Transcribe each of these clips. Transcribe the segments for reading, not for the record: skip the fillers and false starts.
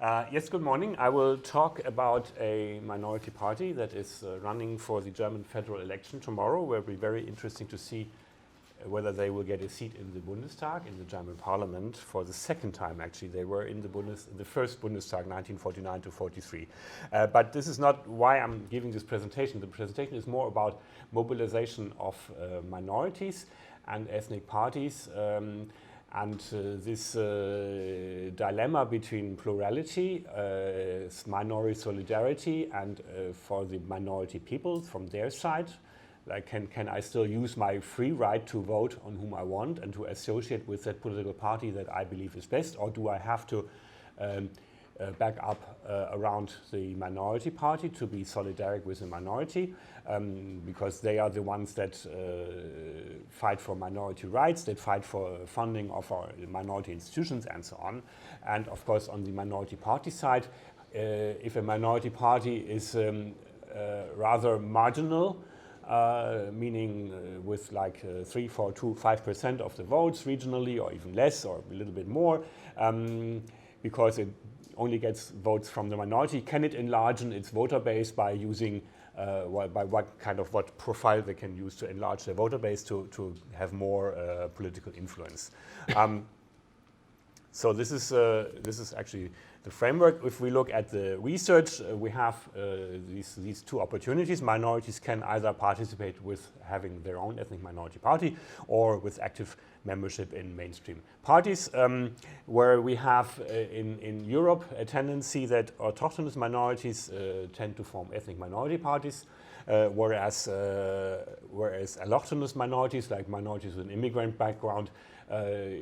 Yes, good morning. I will talk about a minority party that is running for the German federal election tomorrow, where it will be very interesting to see whether they will get a seat in the Bundestag, in the German parliament, for the second time, actually. They were in the first Bundestag, 1949 to 43. But this is not why I'm giving this presentation. The presentation is more about mobilization of minorities and ethnic parties, and this dilemma between plurality, minority solidarity, and for the minority peoples from their side, like can I still use my free right to vote on whom I want and to associate with that political party that I believe is best, or do I have to back up around the minority party to be solidaric with the minority, because they are the ones that fight for minority rights, that fight for funding of our minority institutions and so on. And of course on the minority party side, if a minority party is rather marginal, meaning with like 3, 4, 2, 5% of the votes regionally, or even less, or a little bit more, because it only gets votes from the minority, can it enlarge its voter base by using by what profile they can use to enlarge their voter base to have more political influence. So this is actually the framework. If we look at the research, we have these two opportunities. Minorities can either participate with having their own ethnic minority party or with active membership in mainstream parties, where we have in Europe a tendency that autochthonous minorities tend to form ethnic minority parties, whereas allochthonous minorities, like minorities with an immigrant background,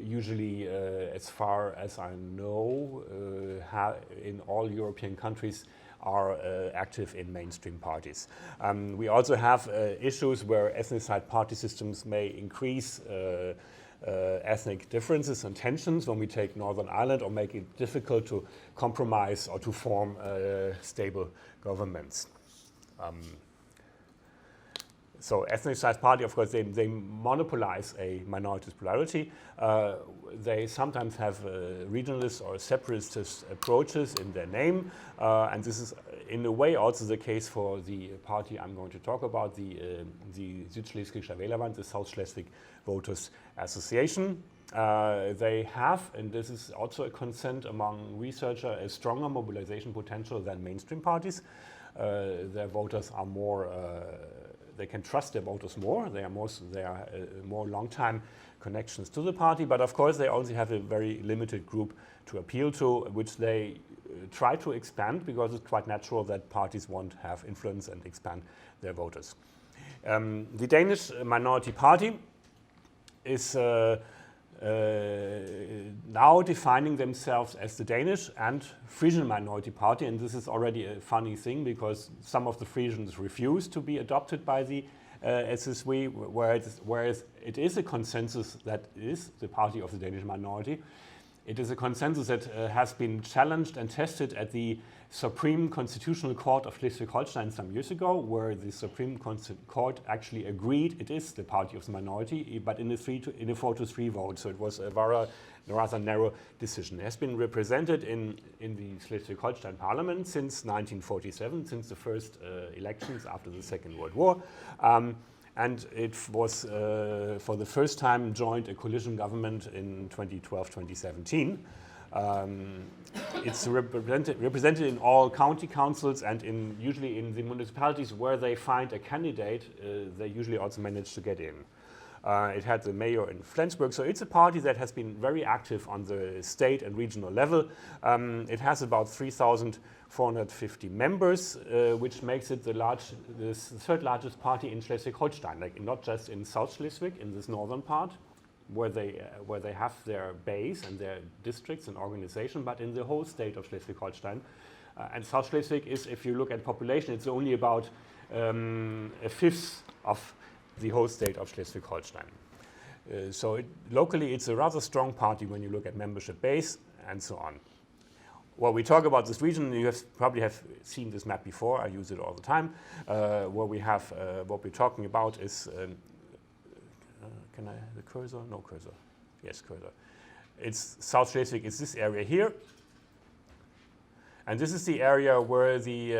usually, as far as I know, in all European countries are active in mainstream parties. We also have issues where ethnicized party systems may increase ethnic differences and tensions when we take Northern Ireland, or make it difficult to compromise or to form stable governments. So ethnicized party, of course, they monopolize a minority's plurality. They sometimes have regionalist or separatist approaches in their name, and this is in a way also the case for the party I'm going to talk about, the Südschleswigscher Wählerband, the South Schleswig Voters Association. They have, and this is also a consent among researchers, a stronger mobilization potential than mainstream parties. Their voters are more they can trust their voters more. They are more long-time connections to the party, but of course they also have a very limited group to appeal to, which they try to expand, because it's quite natural that parties want to have influence and expand their voters. The Danish Minority Party is now defining themselves as the Danish and Frisian Minority Party, and this is already a funny thing, because some of the Frisians refuse to be adopted by the SSW, whereas it is a consensus that is the party of the Danish minority. It is a consensus that has been challenged and tested at the Supreme Constitutional Court of Schleswig-Holstein some years ago, where the Supreme Court actually agreed it is the party of the minority, but in a 4-3 vote. So it was a rather narrow decision. It has been represented in the Schleswig-Holstein Parliament since 1947, since the first elections after the Second World War. And it was, for the first time, joined a coalition government in 2012-2017. It's represented in all county councils, and usually in the municipalities where they find a candidate, they usually also manage to get in. It had the mayor in Flensburg, so it's a party that has been very active on the state and regional level. It has about 3,450 members, which makes it the third largest party in Schleswig-Holstein, like not just in South Schleswig, in this northern part, where they have their base and their districts and organization, but in the whole state of Schleswig-Holstein. And South Schleswig is, if you look at population, it's only about a fifth of the whole state of Schleswig-Holstein. So locally, it's a rather strong party when you look at membership base and so on. Well, we talk about this region. You probably have seen this map before. I use it all the time. Where we have what we're talking about is. Can I have the cursor? No cursor. Yes, cursor. It's South Schleswig. It's this area here. And this is the area where the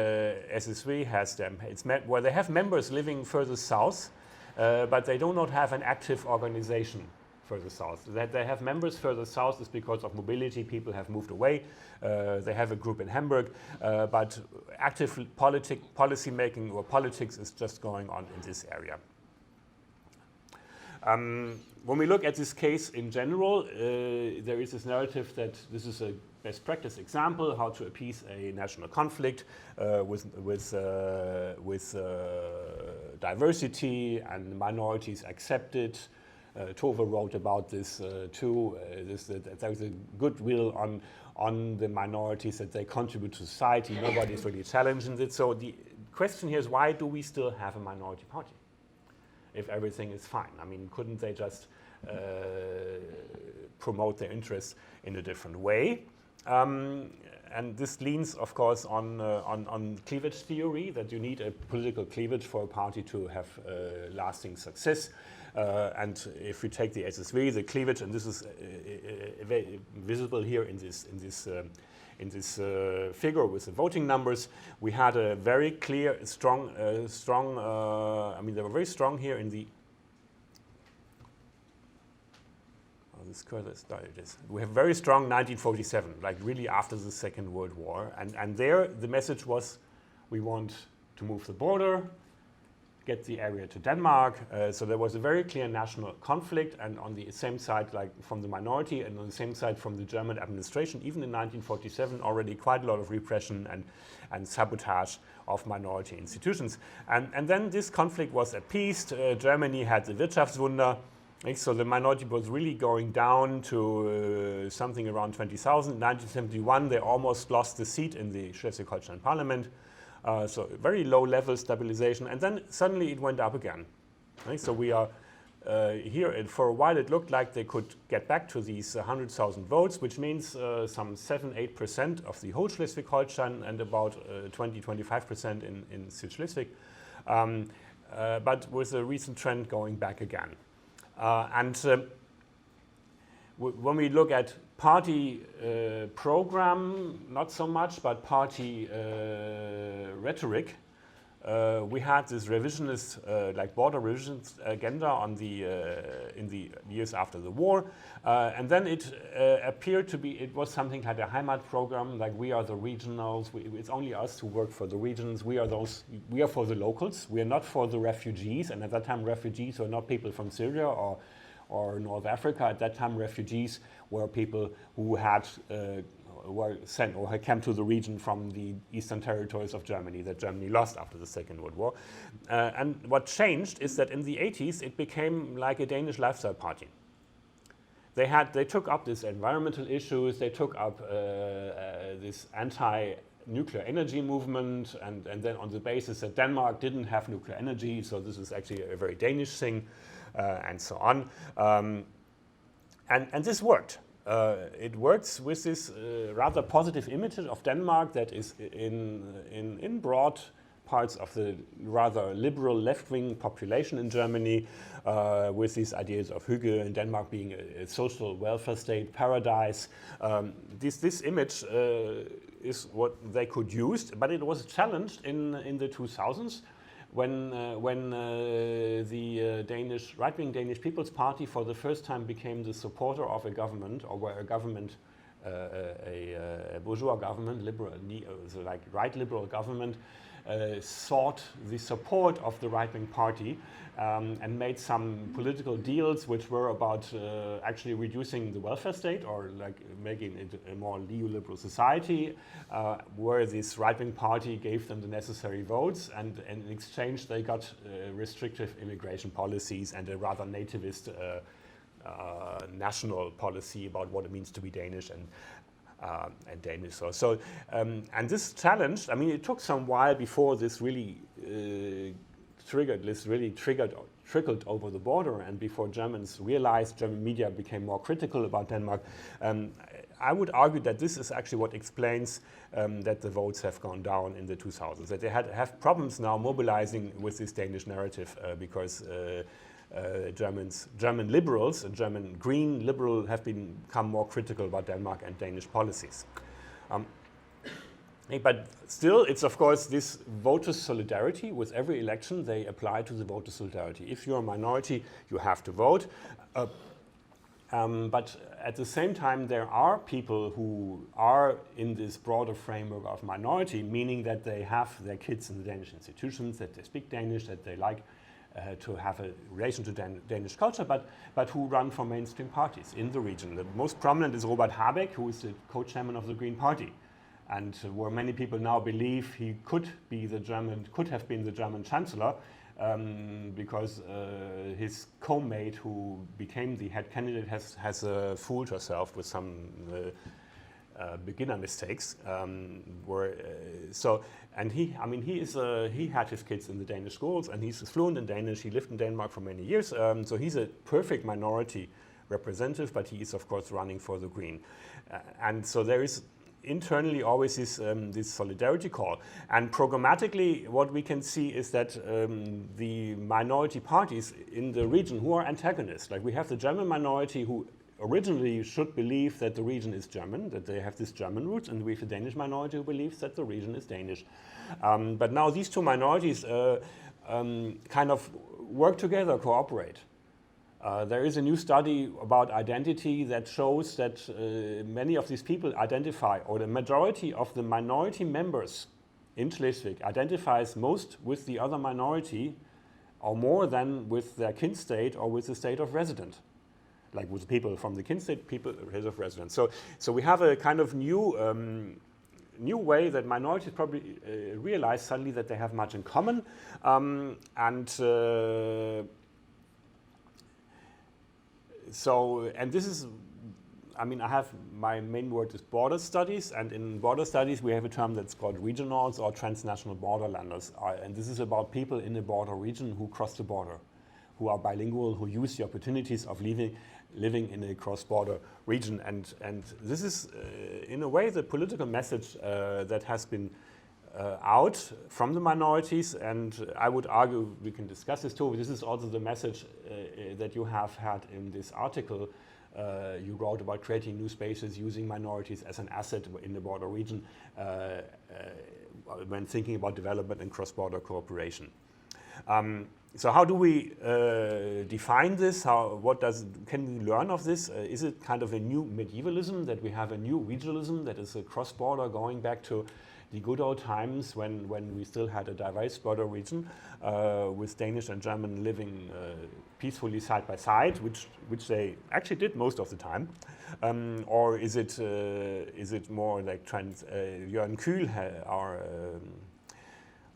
SSW has them. It's where they have members living further south, but they do not have an active organization further south. That they have members further south is because of mobility. People have moved away. They have a group in Hamburg, but active policy making or politics is just going on in this area. When we look at this case in general, there is this narrative that this is a best practice example how to appease a national conflict with diversity and minorities accepted. Tove wrote about this too. That there's a goodwill on the minorities, that they contribute to society. Nobody is really challenging it. So the question here is, why do we still have a minority party if everything is fine? I mean, couldn't they just promote their interests in a different way? And this leans, of course, on cleavage theory, that you need a political cleavage for a party to have lasting success. And if we take the SSW, the cleavage, and this is very visible here in this figure with the voting numbers, we had a very clear, strong. I mean, they were very strong here in the. This cursor is, it is. We have very strong 1947, like really after the Second World War, and there the message was, we want to move the border, get the area to Denmark. So there was a very clear national conflict, and on the same side, like from the minority, and on the same side from the German administration, even in 1947, already quite a lot of repression and sabotage of minority institutions. And then this conflict was appeased. Germany had the Wirtschaftswunder. So the minority was really going down to something around 20,000. In 1971, they almost lost the seat in the Schleswig-Holstein parliament. So very low level stabilization. And then suddenly it went up again. So we are here, and for a while it looked like they could get back to these 100,000 votes, which means some 7–8% of the whole Schleswig-Holstein and about 20–25% in Südschleswig. But with a recent trend going back again. When we look at party program, not so much, but party rhetoric, we had this revisionist, like border revisionist agenda on in the years after the war, and then it appeared to be, it was something like a Heimat program, like we are the regionals, it's only us who work for the regions, we are for the locals, we are not for the refugees, and at that time refugees were not people from Syria or North Africa. At that time refugees were people who had were sent or had come to the region from the eastern territories of Germany that Germany lost after the Second World War. And what changed is that in the 80s it became like a Danish lifestyle party. They took up these environmental issues, they took up this anti-nuclear energy movement, and then on the basis that Denmark didn't have nuclear energy, so this is actually a very Danish thing, and so on. And this worked. It works with this rather positive image of Denmark that is in broad parts of the rather liberal left-wing population in Germany, with these ideas of Hygge and Denmark being a social welfare state paradise. This image is what they could use, but it was challenged in the 2000s when the right-wing Danish People's Party for the first time became the supporter of a government, or where a government, a bourgeois government, liberal, so like right liberal government, sought the support of the right-wing party and made some political deals which were about actually reducing the welfare state, or like making it a more neoliberal society, where this right-wing party gave them the necessary votes, and in exchange they got restrictive immigration policies and a rather nativist national policy about what it means to be Danish and Danish. And this challenge, I mean, it took some while before this really trickled over the border, and before Germans realized, German media became more critical about Denmark. I would argue that this is actually what explains that the votes have gone down in the 2000s, that they have problems now mobilizing with this Danish narrative because German liberals and German green liberal have become more critical about Denmark and Danish policies. But still, it's of course this voter solidarity. With every election, they apply to the voter solidarity. If you're a minority, you have to vote. But at the same time, there are people who are in this broader framework of minority, meaning that they have their kids in the Danish institutions, that they speak Danish, that they like to have a relation to Danish culture, but who run for mainstream parties in the region. The most prominent is Robert Habeck, who is the co-chairman of the Green Party, and where many people now believe he could have been the German chancellor, because his co-mate, who became the head candidate, has fooled herself with some beginner mistakes. He had his kids in the Danish schools, and he's fluent in Danish. He lived in Denmark for many years, so he's a perfect minority representative. But he is, of course, running for the Green, and so there is internally always this solidarity call. And programmatically, what we can see is that the minority parties in the region who are antagonists, like we have the German minority who originally should believe that the region is German, that they have this German roots, and we have the Danish minority who believes that the region is Danish. But now these two minorities kind of work together, cooperate. There is a new study about identity that shows that many of these people identify, or the majority of the minority members in Schleswig identifies most with the other minority, or more than with their kin state or with the state of resident. Like with people from the kin state, people of residence. So we have a kind of new way that minorities probably realize suddenly that they have much in common, and this is, I have my main word is border studies, and in border studies we have a term that's called regionals or transnational borderlanders, and this is about people in a border region who cross the border, who are bilingual, who use the opportunities of living in a cross-border region, and this is in a way the political message that has been out from the minorities, and I would argue, we can discuss this too, this is also the message that you have had in this article you wrote about creating new spaces using minorities as an asset in the border region when thinking about development and cross-border cooperation. So how do we define this? Can we learn of this? Is it kind of a new medievalism, that we have a new regionalism that is a cross-border going back to the good old times when we still had a diverse border region with Danish and German living peacefully side by side, which they actually did most of the time, or is it more like Jørgen Kühl, our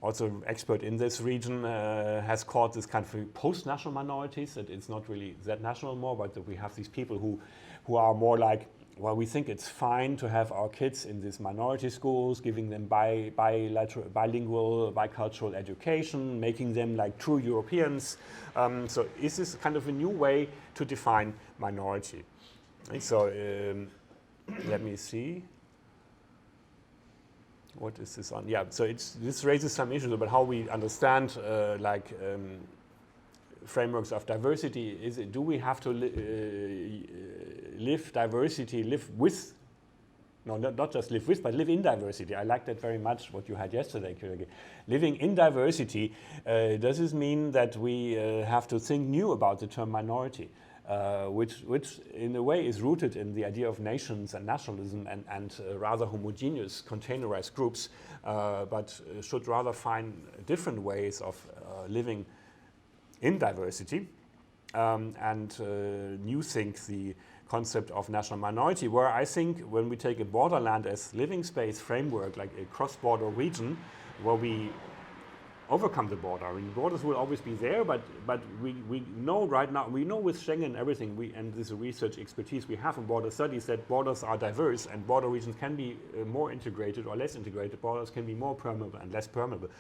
also expert in this region, has called this kind of post-national minorities, that it's not really that national more, but that we have these people who are more like, well, we think it's fine to have our kids in these minority schools, giving them bilingual, bicultural education, making them like true Europeans. So is this kind of a new way to define minority? So let me see. What is this on? Yeah, so this raises some issues about how we understand frameworks of diversity. Do we have to live with, no, not just live with, but live in diversity? I like that very much, what you had yesterday, Kyrgyz. Living in diversity, does this mean that we have to think new about the term minority? Which in a way is rooted in the idea of nations and nationalism and rather homogeneous containerized groups, but should rather find different ways of living in diversity and new think the concept of national minority, where I think when we take a borderland as living space framework, like a cross-border region where we overcome the border. I mean, borders will always be there, but we know right now, we know with Schengen and everything, and this research expertise we have in border studies, that borders are diverse and border regions can be more integrated or less integrated. Borders can be more permeable and less permeable.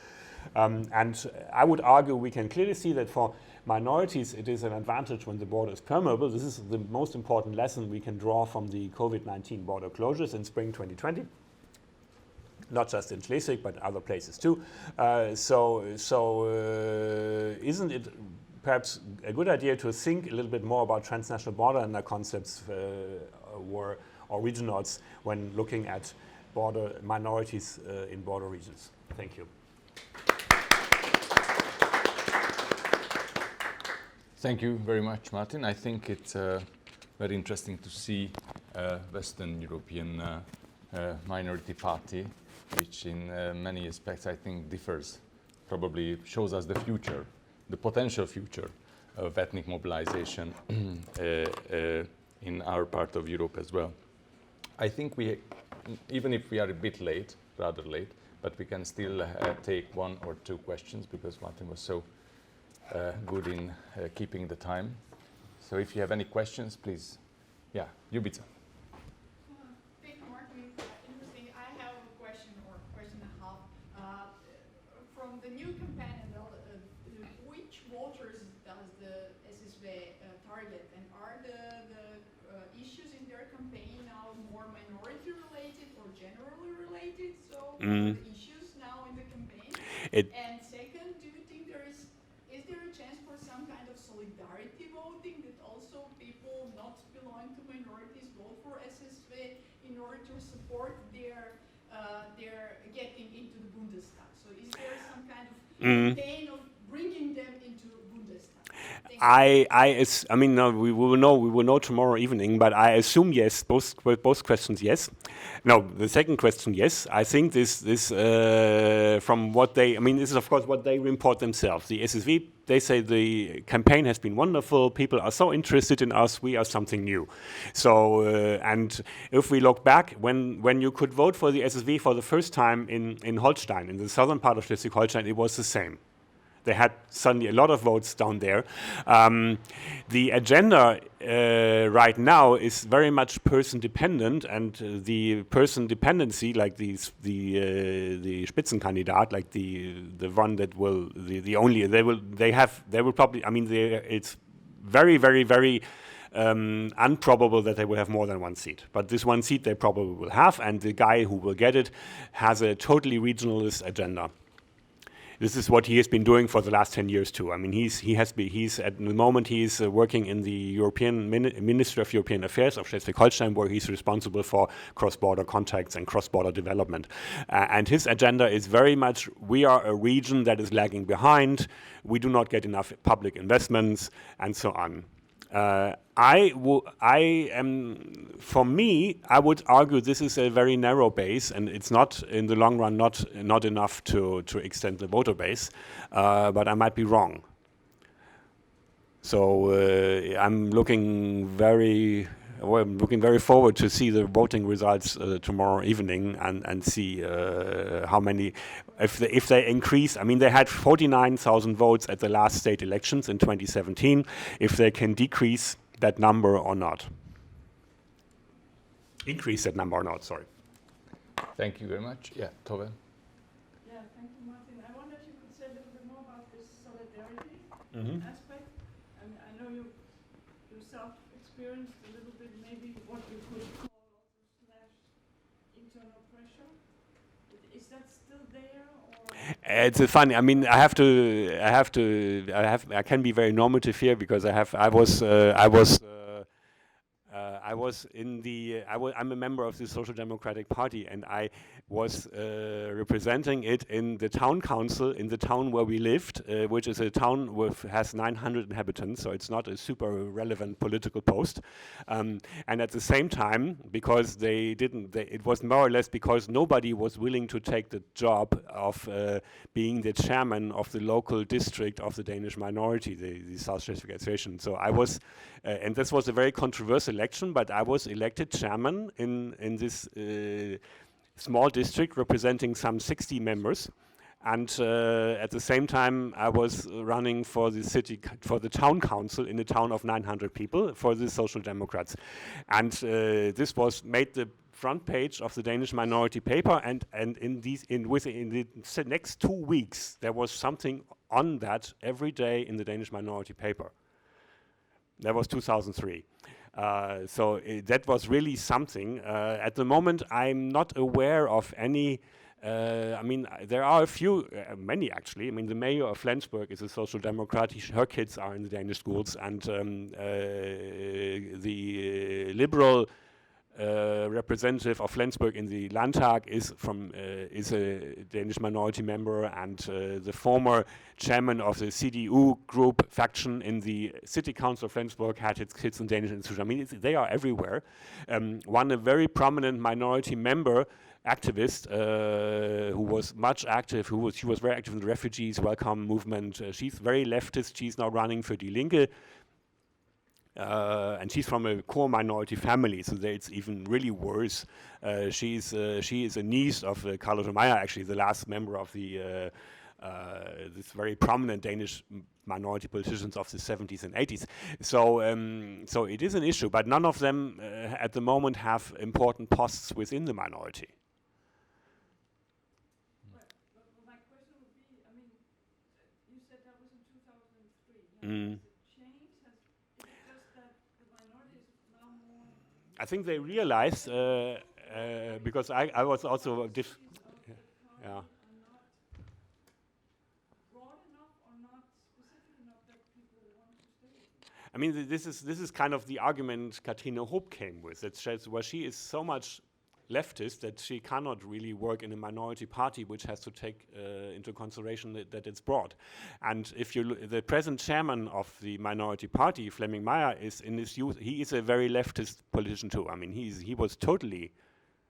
And I would argue we can clearly see that for minorities it is an advantage when the border is permeable. This is the most important lesson we can draw from the COVID-19 border closures in spring 2020. Not just in Schleswig, but other places too. Isn't it perhaps a good idea to think a little bit more about transnational borderlander concepts or regionals when looking at border minorities in border regions. Thank you. Thank you very much, Martin. I think it's very interesting to see a Western European minority party, which in many aspects I think differs, probably shows us the future, the potential future of ethnic mobilization in our part of Europe as well. I think we, even if we are a bit late, rather late, but we can still take one or two questions because Martin was so good in keeping the time. So if you have any questions, please. Yeah, Jubica. Thank you, Martin. Interesting. I have a question or question and a half. From the new campaign, which voters does the SSV target? And are the issues in their campaign now more minority related or generally related? So what are the issues now in the campaign? And second, do you think is there a chance for some kind of solidarity voting that also people not belonging to minorities vote for SSV in order to support their getting into the Bundestag? So is there some kind of campaign of bringing them into Bundestag? I mean, no, we will know tomorrow evening, but I assume yes, both questions yes. No, the second question yes. I think this from what they, I mean, this is of course what they report themselves. The SSV, they say the campaign has been wonderful. People are so interested in us. We are something new. So, and if we look back, when you could vote for the SSV for the first time in Holstein, in the southern part of Schleswig-Holstein, it was the same. They had suddenly a lot of votes down there. The agenda right now is very much person dependent, and the person dependency, like the Spitzenkandidat, like the one that will the only they will probably. I mean, it's very unprobable that they will have more than one seat. But this one seat they probably will have, and the guy who will get it has a totally regionalist agenda. This is what he has been doing for the last 10 years too. I mean, he's at the moment he's working in the European Ministry of European Affairs of Schleswig-Holstein, where he's responsible for cross-border contacts and cross-border development. And his agenda is very much: we are a region that is lagging behind. We do not get enough public investments, and so on. For me, I would argue this is a very narrow base, and it's not, in the long run, not enough to extend the voter base, but I might be wrong. So I'm looking very forward to see the voting results tomorrow evening and see how many, if they increase. I mean, they had 49,000 votes at the last state elections in 2017. If they can decrease that number or not. Increase that number or not, sorry. Thank you very much. Yeah, Tove. Yeah, thank you, Martin. I wonder if you could say a little bit more about this solidarity aspect. I mean, I know you yourself experienced a little bit, maybe what you could call also / internal pressure. Is that still there? Or? It's funny. I mean, I can be very normative here because I'm a member of the Social Democratic Party, and I was representing it in the town council in the town where we lived, which is a town has 900 inhabitants, so it's not a super relevant political post. And at the same time, because it was more or less because nobody was willing to take the job of being the chairman of the local district of the Danish minority, the South Schleswig Association. So I was, and this was a very controversial election, but I was elected chairman in this small district representing some 60 members. And at the same time, I was running for the town council in a town of 900 people for the Social Democrats. And this was made the front page of the Danish minority paper, and in the next 2 weeks, there was something on that every day in the Danish minority paper. That was 2003. So that was really something. At the moment, I'm not aware of any. I mean, there are a few, many actually. I mean, the mayor of Flensburg is a social democrat. Her kids are in the Danish schools, and the liberal representative of Flensburg in the Landtag is a Danish minority member, and the former chairman of the CDU group faction in the city council of Flensburg had his kids in Danish institution. I mean, they are everywhere. One a very prominent minority member, activist, who was much active, she was very active in the refugees welcome movement. She's very leftist. She's now running for Die Linke. And she's from a core minority family, so it's even really worse. She is a niece of Carlos Meyer, actually the last member of the this very prominent Danish minority politicians of the 70s and 80s. So it is an issue, but none of them at the moment have important posts within the minority. But my question would be, I mean, you said that was in 2003. I think they realized, because I was also yeah. I mean, this is kind of the argument Katrine Hope came with. That says, well, she is so much leftist that she cannot really work in a minority party, which has to take into consideration that it's broad. And if you the present chairman of the minority party, Flemming Meyer, is in his youth, he is a very leftist politician too. I mean, he was totally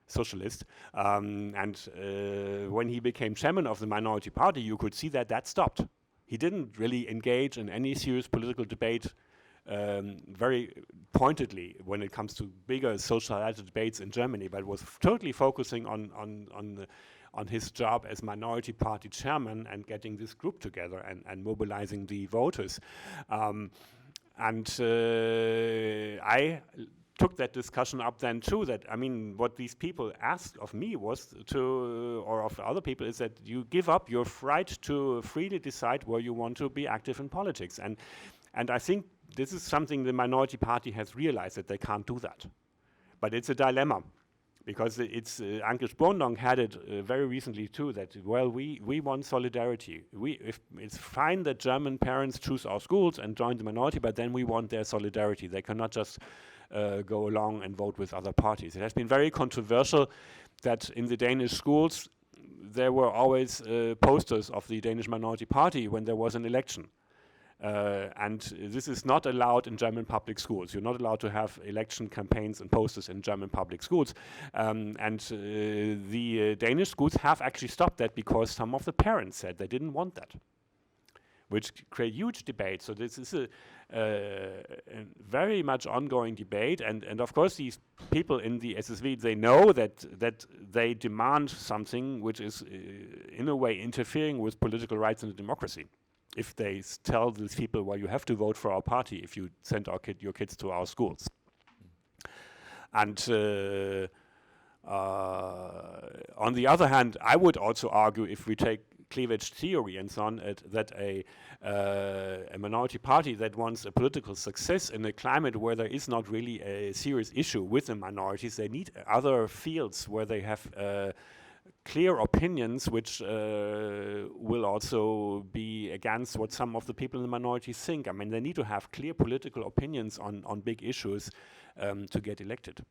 socialist, and when he became chairman of the minority party, you could see that stopped. He didn't really engage in any serious political debate very pointedly when it comes to bigger socialized debates in Germany, but was totally focusing on his job as minority party chairman and getting this group together and mobilizing the voters. I took that discussion up then too, that, I mean, what these people asked of me was or of other people, is that you give up your right to freely decide where you want to be active in politics. And I think this is something the minority party has realized, that they can't do that. But it's a dilemma, because it's Anke Sporndong had it very recently too, that, well, we want solidarity. It's fine that German parents choose our schools and join the minority, but then we want their solidarity. They cannot just go along and vote with other parties. It has been very controversial that in the Danish schools there were always posters of the Danish minority party when there was an election. And this is not allowed in German public schools. You're not allowed to have election campaigns and posters in German public schools. The Danish schools have actually stopped that because some of the parents said they didn't want that, which create huge debate. So this is a very much ongoing debate. And of course, these people in the SSV, they know that they demand something which is in a way interfering with political rights and democracy. If they tell these people, well, you have to vote for our party if you send your kids to our schools. And on the other hand, I would also argue, if we take cleavage theory and so on, that a minority party that wants a political success in a climate where there is not really a serious issue with the minorities, they need other fields where they have clear opinions which will also be against what some of the people in the minorities think. I mean, they need to have clear political opinions on big issues to get elected.